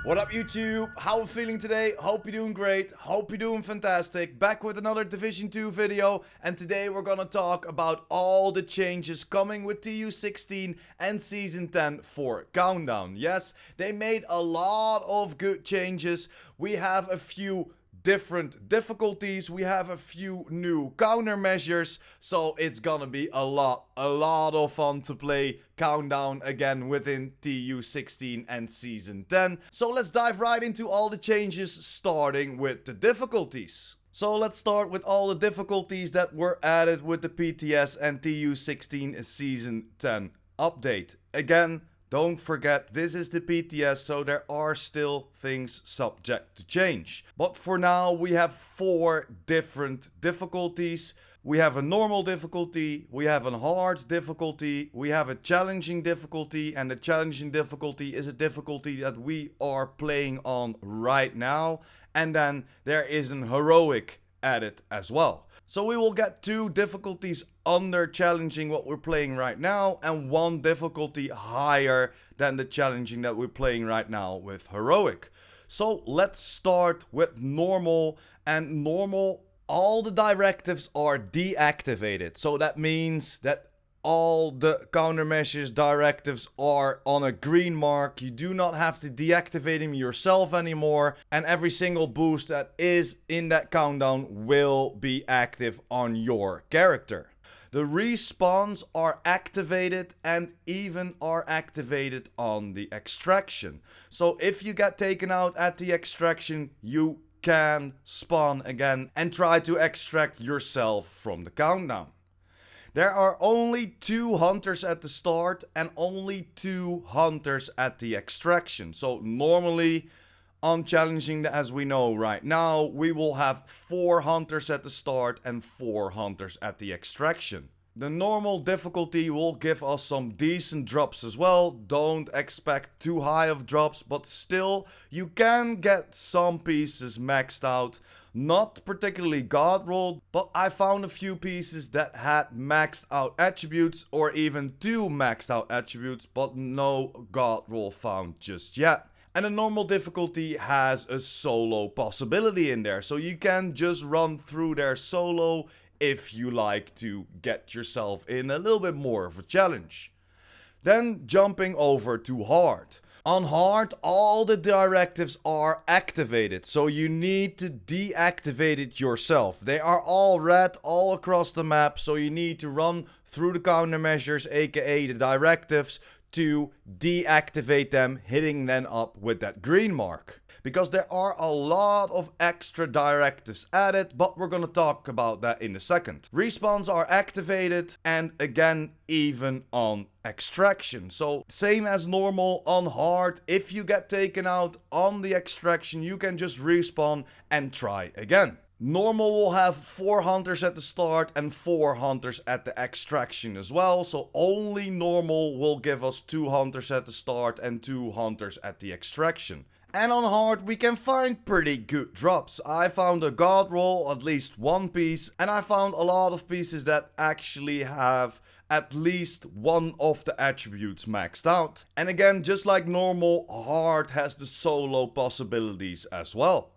What up YouTube? How are you feeling today? Hope you're doing great. Hope you're doing fantastic. Back with another Division 2 video, and today we're gonna talk about all the changes coming with TU16 and Season 10 for Countdown. Yes, they made a lot of good changes. We have a few different difficulties, we have a few new countermeasures, so it's gonna be a lot of fun to play Countdown again within TU16 and Season 10. So let's dive right into all the changes, starting with the difficulties. So let's start with all the difficulties that were added with the PTS and TU16 Season 10 update. Again, don't forget, this is the PTS, so there are still things subject to change. But for now, we have 4 different difficulties. We have a normal difficulty, we have a hard difficulty, we have a challenging difficulty, and the challenging difficulty is a difficulty that we are playing on right now. And then there is an heroic added as well. So we will get 2 difficulties under challenging what we're playing right now, and 1 difficulty higher than the challenging that we're playing right now with heroic. So let's start with normal, and normal, all the directives are deactivated. So that means that all the countermeasures directives are on a green mark. You do not have to deactivate them yourself anymore, and every single boost that is in that countdown will be active on your character. The respawns are activated and even are activated on the extraction. So if you get taken out at the extraction, you can spawn again and try to extract yourself from the countdown. There are only 2 hunters at the start and only 2 hunters at the extraction. So normally on challenging, as we know right now, we will have 4 hunters at the start and 4 hunters at the extraction. The normal difficulty will give us some decent drops as well. Don't expect too high of drops, but still you can get some pieces maxed out. Not particularly god rolled, but I found a few pieces that had maxed out attributes, or even 2 maxed out attributes, but no god roll found just yet. And the normal difficulty has a solo possibility in there, so you can just run through there solo if you like to get yourself in a little bit more of a challenge. Then jumping over to hard. On hard, all the directives are activated, so you need to deactivate it yourself. They are all red all across the map, so you need to run through the countermeasures, aka the directives, to deactivate them, hitting them up with that green mark. Because there are a lot of extra directives added, but we're gonna talk about that in a second. Respawns are activated, and again, even on extraction. So same as normal on hard, if you get taken out on the extraction, you can just respawn and try again. Normal will have 4 hunters at the start and 4 hunters at the extraction as well. So only normal will give us 2 hunters at the start and 2 hunters at the extraction. And on hard, we can find pretty good drops. I found a god roll, at least 1 piece, and I found a lot of pieces that actually have at least 1 of the attributes maxed out. And again, just like normal, hard has the solo possibilities as well.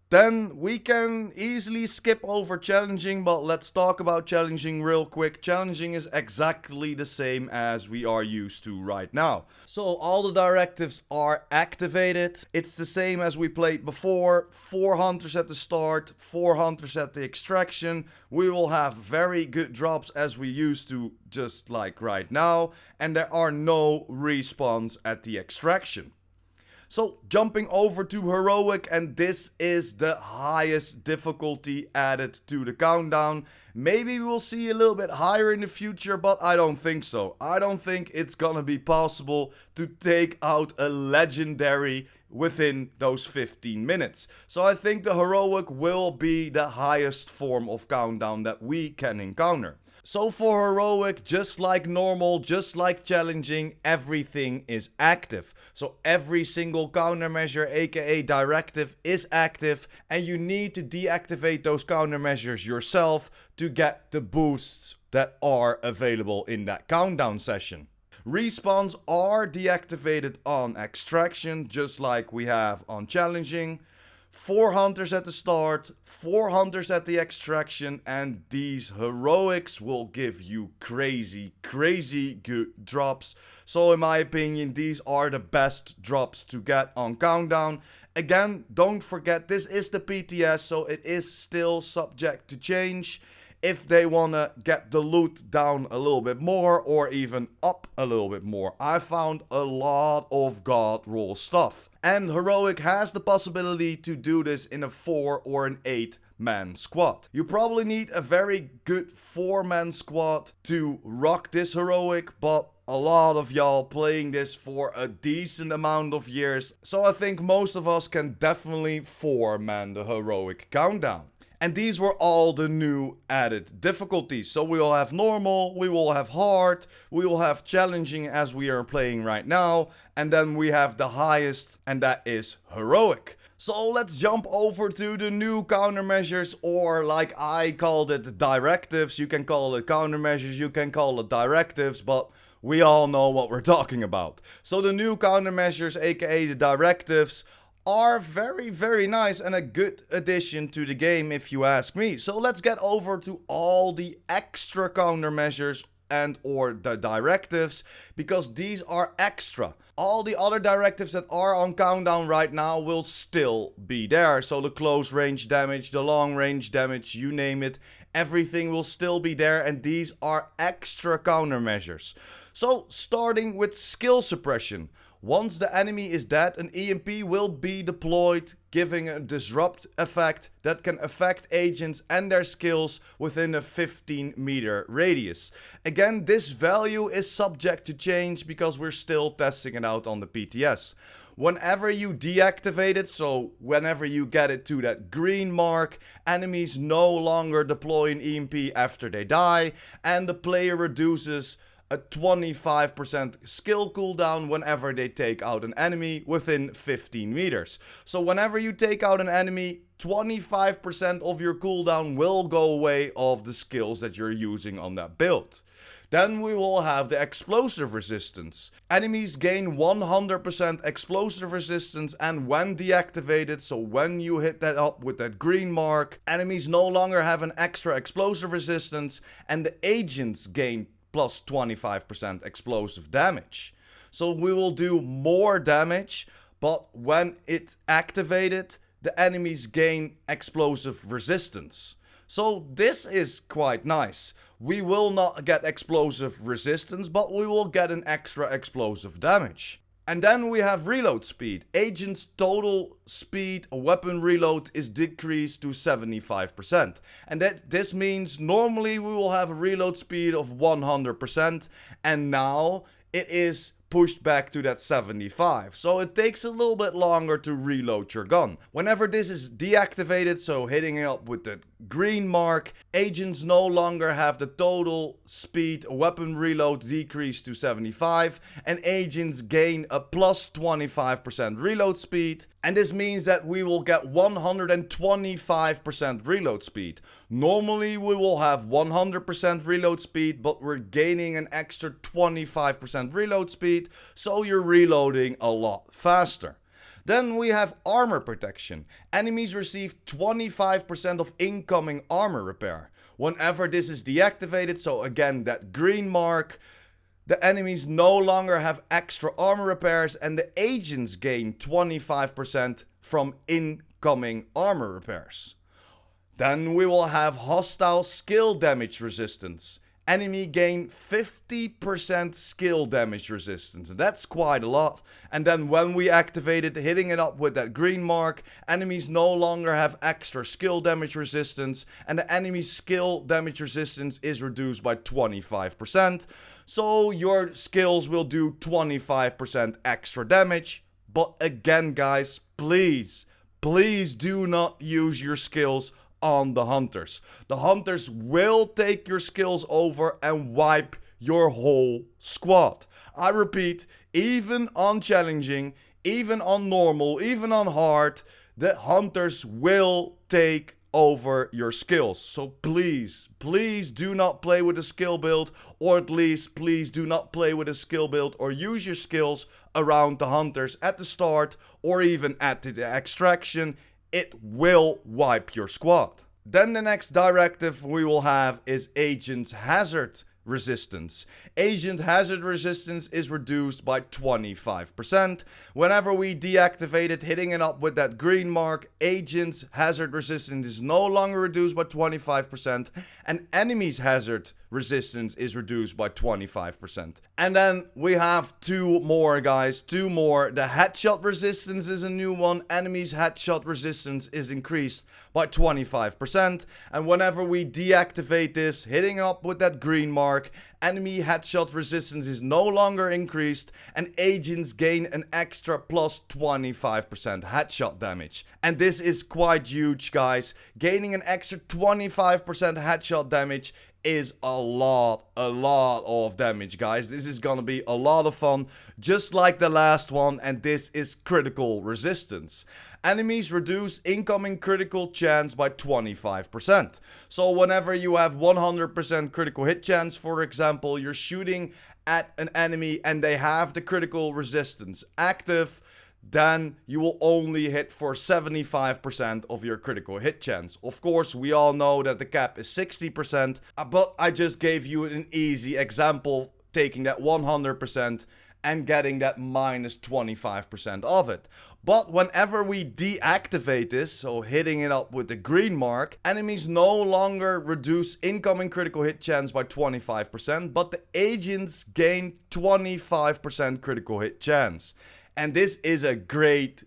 Then we can easily skip over challenging, but let's talk about challenging real quick. Challenging is exactly the same as we are used to right now. So all the directives are activated. It's the same as we played before. 4 hunters at the start, 4 hunters at the extraction. We will have very good drops as we used to, just like right now. And there are no respawns at the extraction. So jumping over to heroic, and this is the highest difficulty added to the countdown. Maybe we'll see a little bit higher in the future, but I don't think so. I don't think it's gonna be possible to take out a legendary within those 15 minutes. So I think the heroic will be the highest form of countdown that we can encounter. So for heroic, just like normal, just like challenging, everything is active. So every single countermeasure, aka directive, is active, and you need to deactivate those countermeasures yourself to get the boosts that are available in that countdown session. Respawns are deactivated on extraction, just like we have on challenging. 4 hunters at the start, 4 hunters at the extraction, and these heroics will give you crazy good drops. So in my opinion, these are the best drops to get on Countdown. Again, don't forget, this is the PTS, so it is still subject to change. If they wanna get the loot down a little bit more, or even up a little bit more. I found a lot of god roll stuff. And Heroic has the possibility to do this in a 4 or an 8-man squad. You probably need a very good 4-man squad to rock this Heroic, but a lot of y'all playing this for a decent amount of years. So I think most of us can definitely 4-man the Heroic Countdown. And these were all the new added difficulties. So we will have normal, we will have hard, we will have challenging as we are playing right now. And then we have the highest, and that is heroic. So let's jump over to the new countermeasures, or like I called it, directives. You can call it countermeasures, you can call it directives, but we all know what we're talking about. So the new countermeasures, aka the directives, are very nice and a good addition to the game if you ask me. So let's get over to all the extra countermeasures and or the directives, because these are extra. All the other directives that are on Countdown right now will still be there. So the close range damage, the long range damage, you name it, everything will still be there, and these are extra countermeasures. So starting with skill suppression. Once the enemy is dead, an EMP will be deployed, giving a disrupt effect that can affect agents and their skills within a 15-meter radius. Again, this value is subject to change because we're still testing it out on the PTS. Whenever you deactivate it, so whenever you get it to that green mark, enemies no longer deploy an EMP after they die, and the player reduces a 25% skill cooldown whenever they take out an enemy within 15 meters. So whenever you take out an enemy, 25% of your cooldown will go away of the skills that you're using on that build. Then we will have the explosive resistance. Enemies gain 100% explosive resistance, and when deactivated, so when you hit that up with that green mark, enemies no longer have an extra explosive resistance, and the agents gain plus 25% explosive damage. So we will do more damage, but when it's activated, the enemies gain explosive resistance. So this is quite nice. We will not get explosive resistance, but we will get an extra explosive damage. And then we have reload speed. Agent's total speed weapon reload is decreased to 75%. And this means normally we will have a reload speed of 100%, and now it is pushed back to that 75. So it takes a little bit longer to reload your gun. Whenever this is deactivated, so hitting it up with the green mark, agents no longer have the total speed weapon reload decreased to 75, and agents gain a plus 25% reload speed. And this means that we will get 125% reload speed. Normally we will have 100% reload speed, but we're gaining an extra 25% reload speed, so you're reloading a lot faster. Then we have armor protection. Enemies receive 25% of incoming armor repair. Whenever this is deactivated, so again that green mark, the enemies no longer have extra armor repairs, and the agents gain 25% from incoming armor repairs. Then we will have hostile skill damage resistance. Enemy gain 50% skill damage resistance. That's quite a lot. And then when we activate it, hitting it up with that green mark, enemies no longer have extra skill damage resistance, and the enemy's skill damage resistance is reduced by 25%. So your skills will do 25% extra damage. But again, guys, please do not use your skills on the hunters. The hunters will take your skills over and wipe your whole squad. I repeat, even on challenging, even on normal, even on hard, the hunters will take over your skills. So please do not play with a skill build, or at least please do not play with a skill build or use your skills around the hunters at the start or even at the extraction. It will wipe your squad. Then the next directive we will have is Agent Hazard resistance. Agent Hazard resistance is reduced by 25%. Whenever we deactivate it, hitting it up with that green mark, Agent's Hazard resistance is no longer reduced by 25%, and enemy's Hazard resistance is reduced by 25%. And then we have two more, guys. Two more. The headshot resistance is a new one. Enemy's headshot resistance is increased by 25%. And whenever we deactivate this, hitting up with that green mark, enemy headshot resistance is no longer increased, and agents gain an extra plus 25% headshot damage. And this is quite huge, guys. Gaining an extra 25% headshot damage is a lot of damage, guys. This is gonna be a lot of fun, just like the last one, and this is critical resistance. Enemies reduce incoming critical chance by 25%. So whenever you have 100% critical hit chance, for example, you're shooting at an enemy and they have the critical resistance active, then you will only hit for 75% of your critical hit chance. Of course, we all know that the cap is 60%, but I just gave you an easy example, taking that 100% and getting that minus 25% of it. But whenever we deactivate this, so hitting it up with the green mark, enemies no longer reduce incoming critical hit chance by 25%, but the agents gain 25% critical hit chance. And this is a great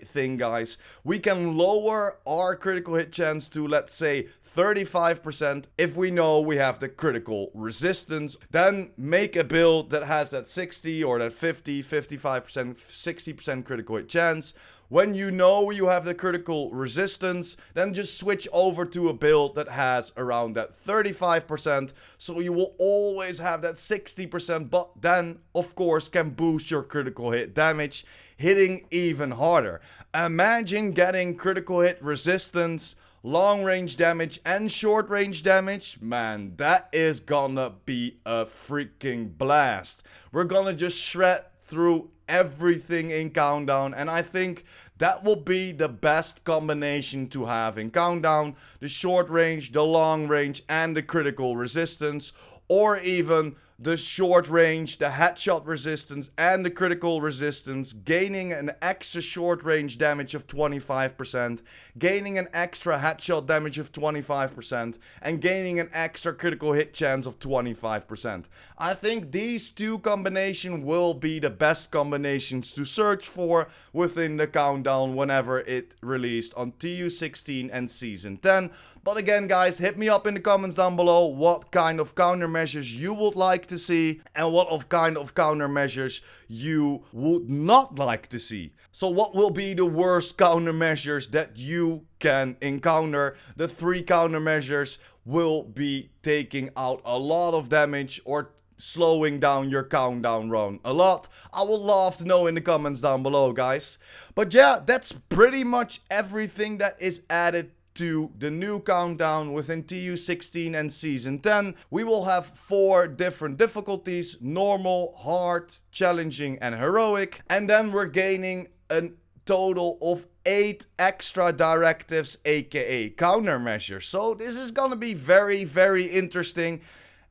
thing, guys. We can lower our critical hit chance to, let's say, 35% if we know we have the critical resistance. Then make a build that has that 60 or that 50, 55%, 60% critical hit chance. When you know you have the critical resistance, then just switch over to a build that has around that 35%. So you will always have that 60%, but then, of course, can boost your critical hit damage, hitting even harder. Imagine getting critical hit resistance, long range damage, and short range damage. Man, that is gonna be a freaking blast. We're gonna just shred through everything in Countdown, and I think that will be the best combination to have in Countdown: the short range, the long range, and the critical resistance, or even the short range, the headshot resistance, and the critical resistance, gaining an extra short range damage of 25%, gaining an extra headshot damage of 25%, and gaining an extra critical hit chance of 25%. I think these two combinations will be the best combinations to search for within the Countdown whenever it released on TU16 and Season 10. But again, guys, hit me up in the comments down below what kind of countermeasures you would like to see and what kind of countermeasures you would not like to see. So what will be the worst countermeasures that you can encounter? The 3 countermeasures will be taking out a lot of damage or slowing down your Countdown run a lot. I would love to know in the comments down below, guys. But yeah, that's pretty much everything that is added to the new Countdown within TU16 and Season 10. We will have 4 different difficulties: normal, hard, challenging, and heroic. And then we're gaining a total of 8 extra directives, aka countermeasures. So this is gonna be very interesting.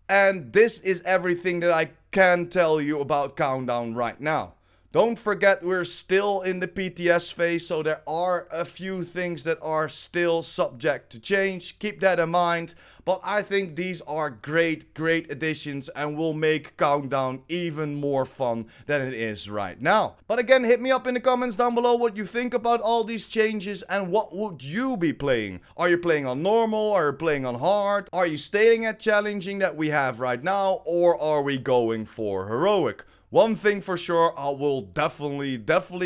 And this is everything that I can tell you about Countdown right now. Don't forget, we're still in the PTS phase, so there are a few things that are still subject to change. Keep that in mind. But I think these are great additions and will make Countdown even more fun than it is right now. But again, hit me up in the comments down below what you think about all these changes and what would you be playing. Are you playing on normal? Are you playing on hard? Are you staying at challenging that we have right now? Or are we going for heroic? One thing for sure, I will definitely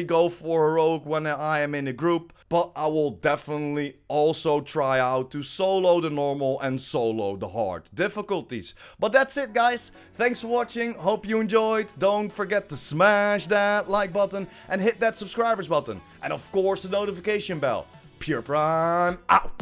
go for heroic when I am in a group, but I will definitely also try out to solo the normal and solo the hard difficulties. But that's it, guys. Thanks for watching. Hope you enjoyed. Don't forget to smash that like button and hit that subscribers button. And of course the notification bell. PurePrime out.